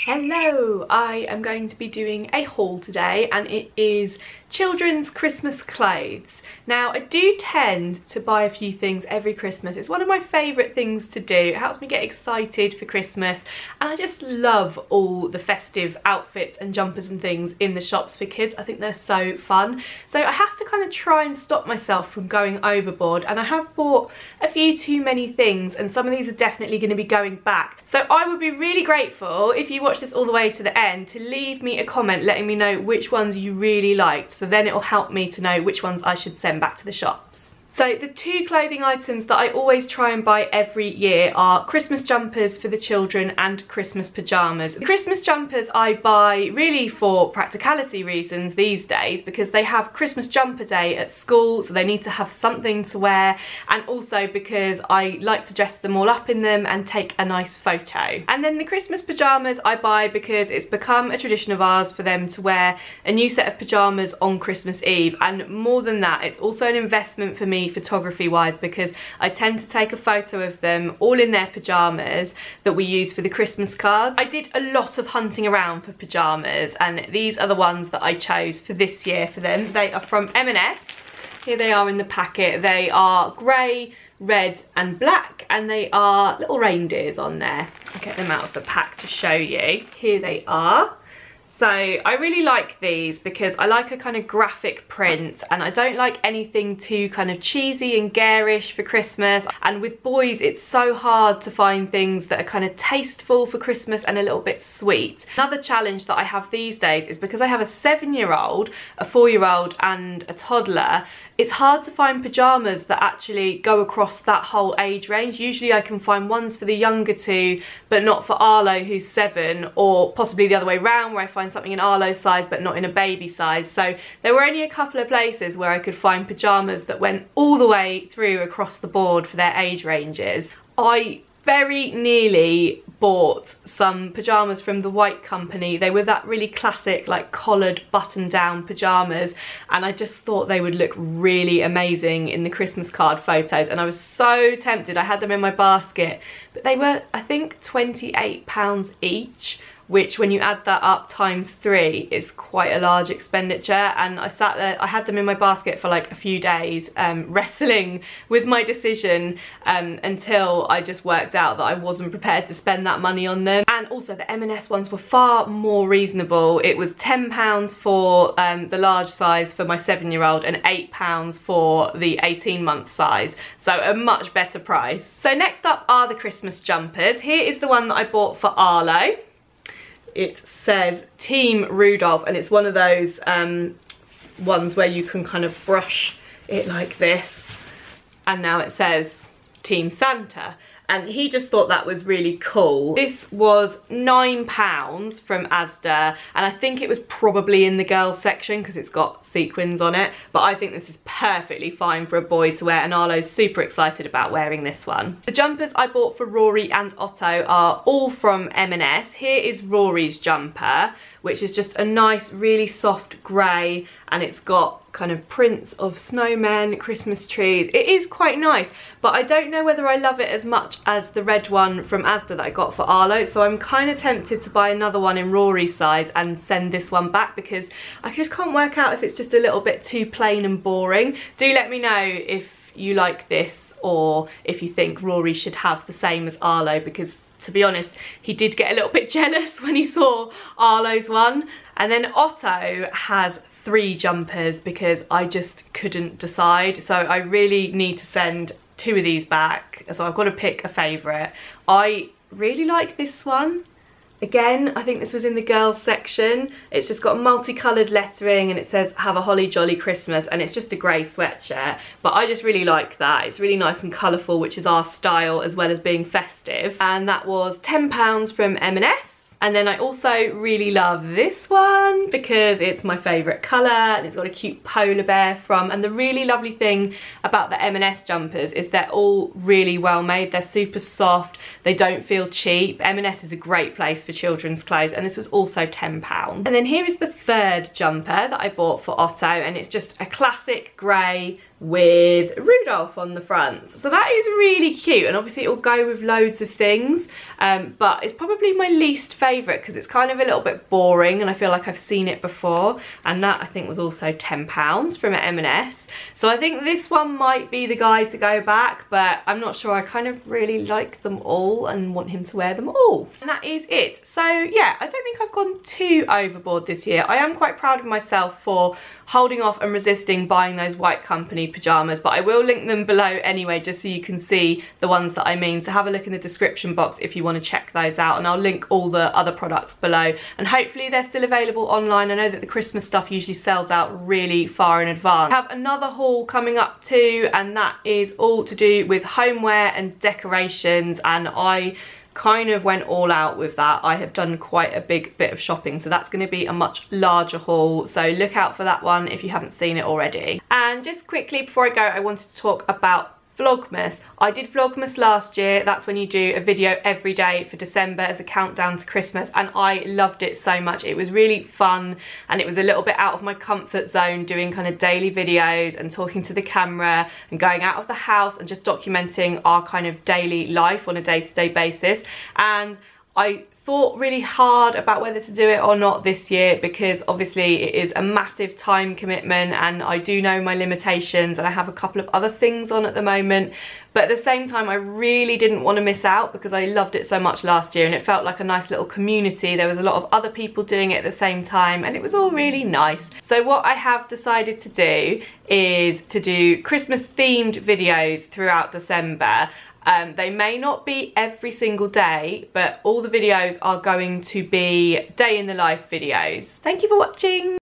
Hello, I am going to be doing a haul today and it is children's Christmas clothes. Now I do tend to buy a few things every Christmas. It's one of my favourite things to do. It helps me get excited for Christmas and I just love all the festive outfits and jumpers and things in the shops for kids. I think they're so fun. So I have to kind of try and stop myself from going overboard, and I have bought a few too many things and some of these are definitely going to be going back. So I would be really grateful if you watch this all the way to the end to leave me a comment letting me know which ones you really liked, so then it will help me to know which ones I should send back to the shops. So the two clothing items that I always try and buy every year are Christmas jumpers for the children and Christmas pyjamas. The Christmas jumpers I buy really for practicality reasons these days, because they have Christmas jumper day at school, so they need to have something to wear, and also because I like to dress them all up in them and take a nice photo. And then the Christmas pyjamas I buy because it's become a tradition of ours for them to wear a new set of pyjamas on Christmas Eve, and more than that, it's also an investment for me photography wise, because I tend to take a photo of them all in their pyjamas that we use for the Christmas card. I did a lot of hunting around for pyjamas and these are the ones that I chose for this year for them. They are from M&S. Here they are in the packet. They are grey, red and black, and they are little reindeers on there. I'll get them out of the pack to show you. Here they are. So I really like these because I like a kind of graphic print and I don't like anything too kind of cheesy and garish for Christmas. And with boys it's so hard to find things that are kind of tasteful for Christmas and a little bit sweet. Another challenge that I have these days is because I have a 7-year-old, a 4-year-old and a toddler, it's hard to find pyjamas that actually go across that whole age range. Usually I can find ones for the younger two but not for Arlo who's 7, or possibly the other way around where I find something in Arlo's size but not in a baby size. So there were only a couple of places where I could find pyjamas that went all the way through across the board for their age ranges. I very nearly bought some pyjamas from the White Company. They were that really classic like collared button down pyjamas, and I just thought they would look really amazing in the Christmas card photos, and I was so tempted. I had them in my basket, but they were I think £28 each, which when you add that up times 3 is quite a large expenditure. And I sat there, I had them in my basket for like a few days wrestling with my decision until I just worked out that I wasn't prepared to spend that money on them. And also the M&S ones were far more reasonable. It was £10 for the large size for my 7-year-old and £8 for the 18-month size, so a much better price. So next up are the Christmas jumpers. Here is the one that I bought for Arlo. It says Team Rudolph and it's one of those ones where you can kind of brush it like this, and now it says Team Santa, and he just thought that was really cool. This was £9 from ASDA and I think it was probably in the girls section because it's got sequins on it, but I think this is perfectly fine for a boy to wear and Arlo's super excited about wearing this one. The jumpers I bought for Rory and Otto are all from M&S. Here is Rory's jumper, which is just a nice really soft grey, and it's got kind of prints of snowmen, Christmas trees. It is quite nice, but I don't know whether I love it as much as the red one from Asda that I got for Arlo, so I'm kind of tempted to buy another one in Rory's size and send this one back because I just can't work out if it's just a little bit too plain and boring. Do let me know if you like this or if you think Rory should have the same as Arlo, because to be honest, he did get a little bit jealous when he saw Arlo's one. And then Otto has 3 jumpers because I just couldn't decide, so I really need to send 2 of these back, so I've got to pick a favourite. I really like this one. Again, I think this was in the girls section. It's just got multicoloured lettering and it says have a holly jolly Christmas, and it's just a grey sweatshirt, but I just really like that. It's really nice and colourful, which is our style as well as being festive, and that was £10 from M&S. And then I also really love this one because it's my favourite colour and it's got a cute polar bear from, and the really lovely thing about the M&S jumpers is they're all really well made. They're super soft, they don't feel cheap. M&S is a great place for children's clothes, and this was also £10. And then here is the third jumper that I bought for Otto, and it's just a classic grey with Rudolph on the front. So that is really cute, and obviously it will go with loads of things, but it's probably my least favourite because it's kind of a little bit boring and I feel like I've seen it before, and that I think was also £10 from M&S. So I think this one might be the guy to go back, but I'm not sure. I kind of really like them all and want him to wear them all. And that is it. So yeah, I don't think I've gone too overboard this year. I am quite proud of myself for holding off and resisting buying those White Company pyjamas, but I will link them below anyway just so you can see the ones that I mean. So have a look in the description box if you want to check those out, and I'll link all the other products below, and hopefully they're still available online. I know that the Christmas stuff usually sells out really far in advance. I have another haul coming up too, and that is all to do with homeware and decorations, and I kind of went all out with that. I have done quite a big bit of shopping, so that's going to be a much larger haul, so look out for that one if you haven't seen it already. And just quickly before I go, I wanted to talk about Vlogmas. I did Vlogmas last year. That's when you do a video every day for December as a countdown to Christmas, and I loved it so much. It was really fun, and it was a little bit out of my comfort zone, doing kind of daily videos and talking to the camera and going out of the house and just documenting our kind of daily life on a day-to-day basis. And I thought really hard about whether to do it or not this year, because obviously it is a massive time commitment and I do know my limitations, and I have a couple of other things on at the moment, but at the same time I really didn't want to miss out because I loved it so much last year and it felt like a nice little community. There was a lot of other people doing it at the same time and it was all really nice. So what I have decided to do is to do Christmas themed videos throughout December. They may not be every single day, but all the videos are going to be day in the life videos. Thank you for watching.